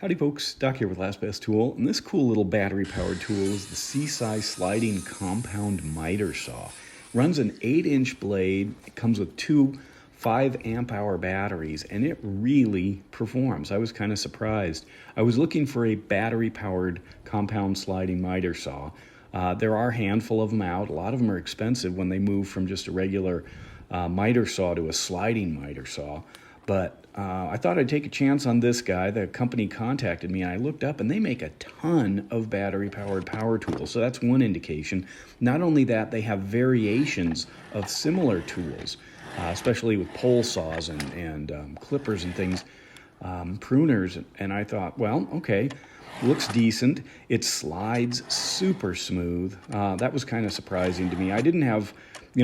Howdy folks, Doc here with Last Best Tool, and this cool little battery-powered tool is the Seesii sliding compound miter saw. Runs an 8-inch blade, it comes with two 5 amp hour batteries, and it really performs. I was kind of surprised. I was looking for a battery-powered compound sliding miter saw. There are a handful of them out. A lot of them are expensive when they move from just a regular miter saw to a sliding miter saw. But I thought I'd take a chance on this guy. The company contacted me, and I looked up, and they make a ton of battery-powered power tools. So that's one indication. Not only that, they have variations of similar tools, especially with pole saws and clippers and things, pruners. And I thought, well, okay, looks decent. It slides super smooth. That was kind of surprising to me. I didn't have...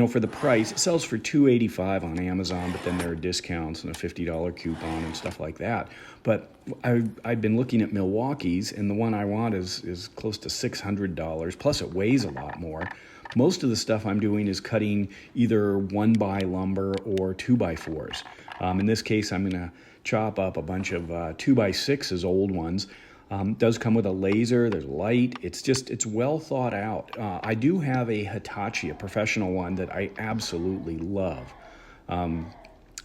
for the price, it sells for $285 on Amazon, but then there are discounts and a $50 coupon and stuff like that. But I've been looking at Milwaukee's, and the one I want is close to $600, plus it weighs a lot more. Most of the stuff I'm doing is cutting either 1x lumber or 2x4s. In this case, I'm going to chop up a bunch of 2x6s, old ones. Does come with a laser, there's light, it's well thought out. I do have a Hitachi, a professional one that I absolutely love,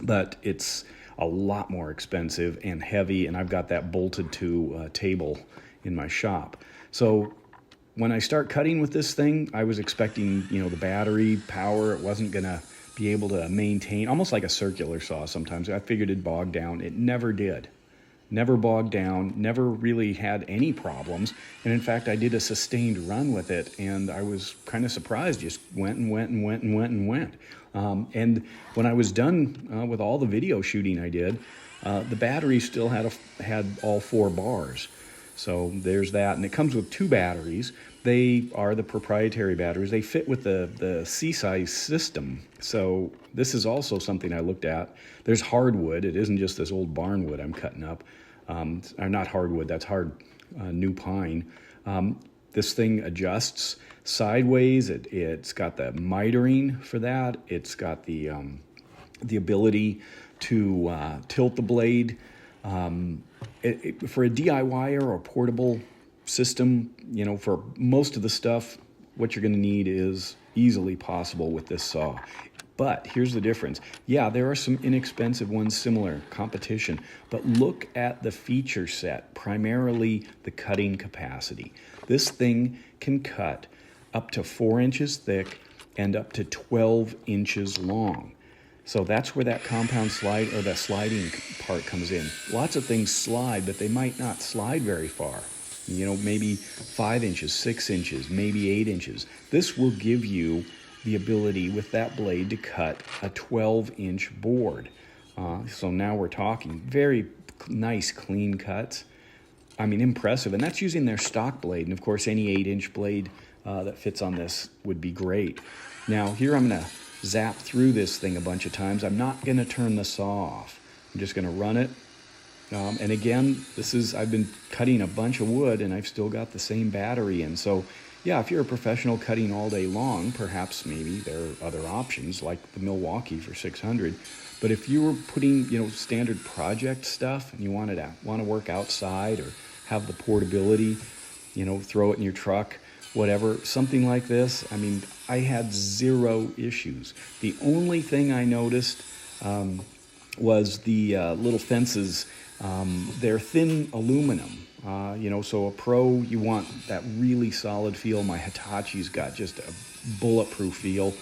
but it's a lot more expensive and heavy, and I've got that bolted to table in my shop. So when I start cutting with this thing, I was expecting, the battery power, it wasn't gonna be able to maintain, almost like a circular saw sometimes. I figured it'd bog down. It never did. Never bogged down, never really had any problems. And in fact, I did a sustained run with it, and I was kind of surprised. Just went and went and went and went and went. And when I was done with all the video shooting I did, the battery still had all 4 bars. So there's that. And it comes with 2 batteries. They are the proprietary batteries. They fit with the Seesii system. So this is also something I looked at. There's hardwood. It isn't just this old barnwood I'm cutting up. Or not hardwood, that's hard new pine. This thing adjusts sideways. It's got the mitering for that. It's got the ability to tilt the blade. For a DIYer or a portable system, for most of the stuff, what you're going to need is easily possible with this saw. But here's the difference. Yeah, there are some inexpensive ones, similar competition, but look at the feature set, primarily the cutting capacity. This thing can cut up to 4 inches thick and up to 12 inches long. So that's where that compound slide, or that sliding part, comes in. Lots of things slide, but they might not slide very far. Maybe 5 inches, 6 inches, maybe 8 inches. This will give you the ability with that blade to cut a 12-inch board. So now we're talking very nice, clean cuts. I mean, impressive. And that's using their stock blade. And of course, any 8-inch blade that fits on this would be great. Now, here I'm going to zap through this thing a bunch of times. I'm not going to turn the saw off. I'm just going to run it. And again, I've been cutting a bunch of wood, and I've still got the same battery in. So yeah, if you're a professional cutting all day long, perhaps maybe there are other options like the Milwaukee for $600. But if you were putting, standard project stuff, and you want to work outside or have the portability, throw it in your truck, whatever, something like this, I mean, I had 0 issues. The only thing I noticed was the little fences. They're thin aluminum. So a pro, you want that really solid feel. My Hitachi's got just a bulletproof feel.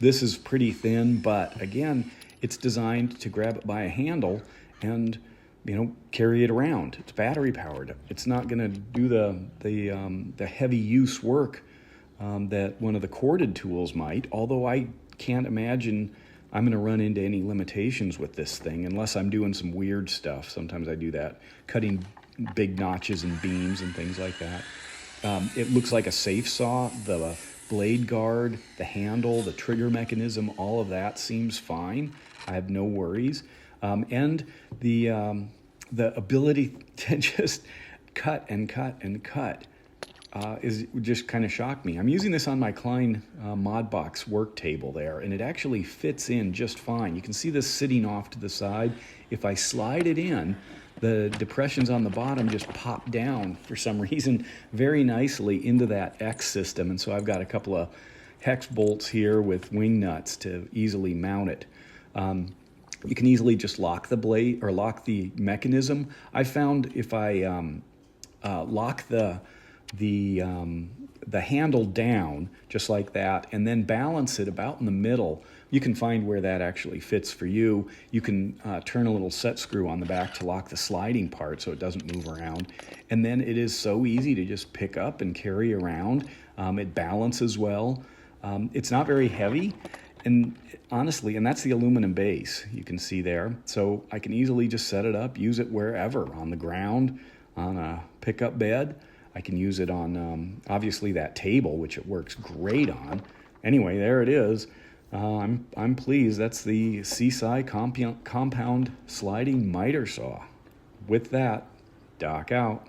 This is pretty thin, but again, it's designed to grab it by a handle and, carry it around. It's battery powered. It's not going to do the heavy use work that one of the corded tools might, although I can't imagine I'm going to run into any limitations with this thing unless I'm doing some weird stuff. Sometimes I do that, cutting big notches and beams and things like that. It looks like a safe saw. The blade guard, the handle, the trigger mechanism, all of that seems fine. I have no worries. And the ability to just cut and cut and cut is just kind of shocked me. I'm using this on my Klein Modbox work table there, and it actually fits in just fine. You can see this sitting off to the side. If I slide it in, the depressions on the bottom just pop down for some reason very nicely into that X system. And so I've got a couple of hex bolts here with wing nuts to easily mount it. You can easily just lock the blade or lock the mechanism. I found if I lock the handle down just like that and then balance it about in the middle, you can find where that actually fits for you. You can turn a little set screw on the back to lock the sliding part so it doesn't move around. And then it is so easy to just pick up and carry around. It balances well. It's not very heavy. And honestly, and that's the aluminum base you can see there. So I can easily just set it up, use it wherever, on the ground, on a pickup bed. I can use it on, obviously, that table, which it works great on. Anyway, there it is. I'm pleased. That's the Seesii compound sliding miter saw. With that, Doc out.